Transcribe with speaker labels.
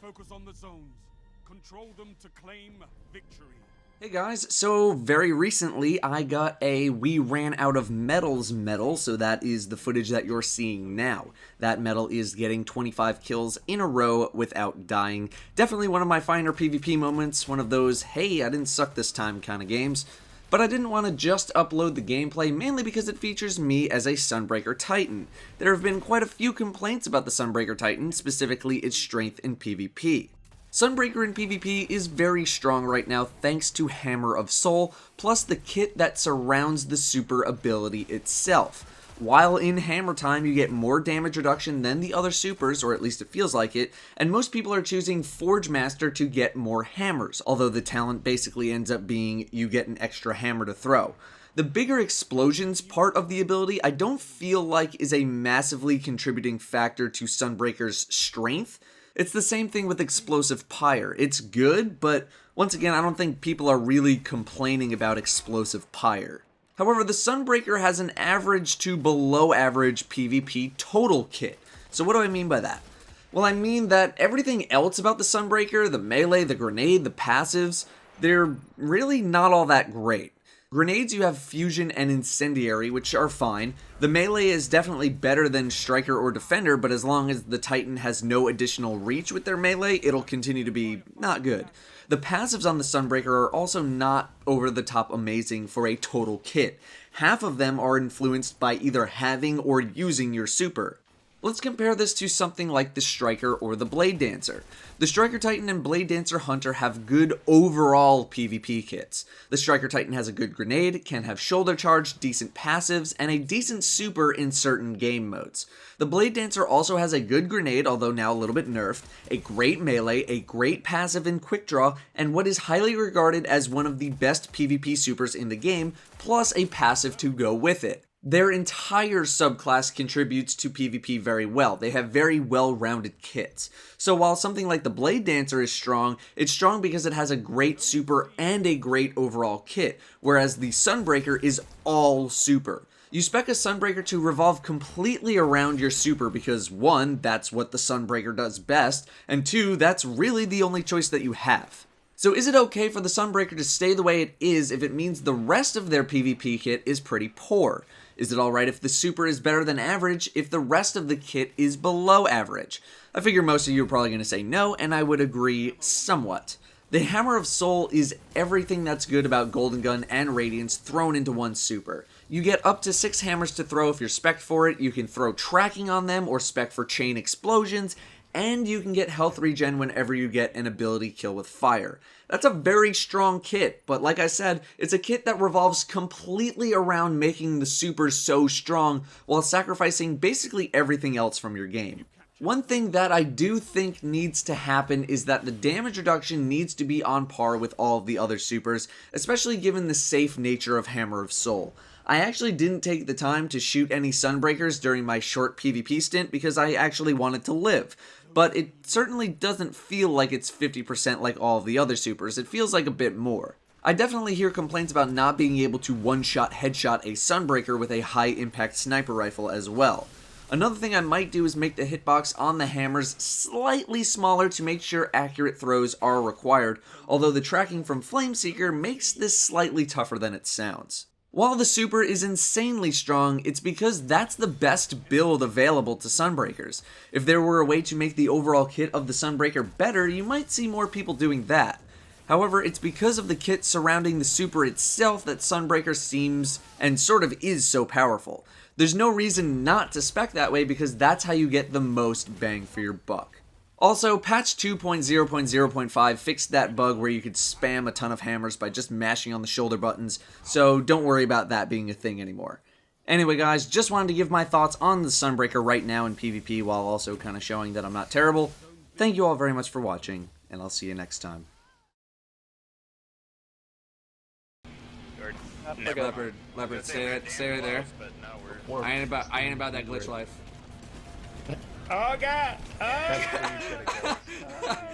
Speaker 1: focus on the zones. Control them to claim victory.
Speaker 2: Hey guys, so very recently I got a we ran out of medals medal, so that is the footage that you're seeing now. That medal is getting 25 kills in a row without dying. Definitely one of my finer PvP moments, one of those, hey, I didn't suck this time kind of games. But I didn't want to just upload the gameplay, mainly because it features me as a Sunbreaker Titan. There have been quite a few complaints about the Sunbreaker Titan, specifically its strength in PvP. Sunbreaker in PvP is very strong right now thanks to Hammer of Soul, plus the kit that surrounds the super ability itself. While in Hammer time you get more damage reduction than the other supers, or at least it feels like it, and most people are choosing Forge Master to get more hammers, although the talent basically ends up being you get an extra hammer to throw. The bigger explosions part of the ability I don't feel like is a massively contributing factor to Sunbreaker's strength. It's the same thing with Explosive Pyre. It's good, but once again, I don't think people are really complaining about Explosive Pyre. However, the Sunbreaker has an average to below average PvP total kit. So what do I mean by that? Well, I mean that everything else about the Sunbreaker, the melee, the grenade, the passives, they're really not all that great. Grenades, you have Fusion and Incendiary, which are fine. The melee is definitely better than Striker or Defender, but as long as the Titan has no additional reach with their melee, it'll continue to be not good. The passives on the Sunbreaker are also not over the top amazing for a total kit. Half of them are influenced by either having or using your super. Let's compare this to something like the Striker or the Blade Dancer. The Striker Titan and Blade Dancer Hunter have good overall PvP kits. The Striker Titan has a good grenade, can have shoulder charge, decent passives, and a decent super in certain game modes. The Blade Dancer also has a good grenade, although now a little bit nerfed, a great melee, a great passive in quick draw, and what is highly regarded as one of the best PvP supers in the game, plus a passive to go with it. Their entire subclass contributes to PvP very well. They have very well-rounded kits. So while something like the Blade Dancer is strong, it's strong because it has a great super and a great overall kit, whereas the Sunbreaker is all super. You spec a Sunbreaker to revolve completely around your super because 1, that's what the Sunbreaker does best, and 2, that's really the only choice that you have. So is it okay for the Sunbreaker to stay the way it is if it means the rest of their PvP kit is pretty poor? Is it alright if the super is better than average if the rest of the kit is below average? I figure most of you are probably going to say no, and I would agree somewhat. The Hammer of Soul is everything that's good about Golden Gun and Radiance thrown into one super. You get up to 6 hammers to throw if you're spec'd for it, you can throw tracking on them or spec for chain explosions, and you can get health regen whenever you get an ability kill with fire. That's a very strong kit, but like I said, it's a kit that revolves completely around making the supers so strong while sacrificing basically everything else from your game. One thing that I do think needs to happen is that the damage reduction needs to be on par with all of the other supers, especially given the safe nature of Hammer of Soul. I actually didn't take the time to shoot any Sunbreakers during my short PvP stint because I actually wanted to live. But it certainly doesn't feel like it's 50% like all of the other supers, it feels like a bit more. I definitely hear complaints about not being able to one-shot headshot a Sunbreaker with a high-impact sniper rifle as well. Another thing I might do is make the hitbox on the hammers slightly smaller to make sure accurate throws are required, although the tracking from Flameseeker makes this slightly tougher than it sounds. While the super is insanely strong, it's because that's the best build available to Sunbreakers. If there were a way to make the overall kit of the Sunbreaker better, you might see more people doing that. However, it's because of the kit surrounding the super itself that Sunbreaker seems and sort of is so powerful. There's no reason not to spec that way because that's how you get the most bang for your buck. Also, patch 2.0.0.5 fixed that bug where you could spam a ton of hammers by just mashing on the shoulder buttons, so don't worry about that being a thing anymore. Anyway guys, just wanted to give my thoughts on the Sunbreaker right now in PvP while also kind of showing that I'm not terrible. Thank you all very much for watching, and I'll see you next time. Leopard, stay right there. I ain't about that glitch life.
Speaker 3: Oh god! Oh god!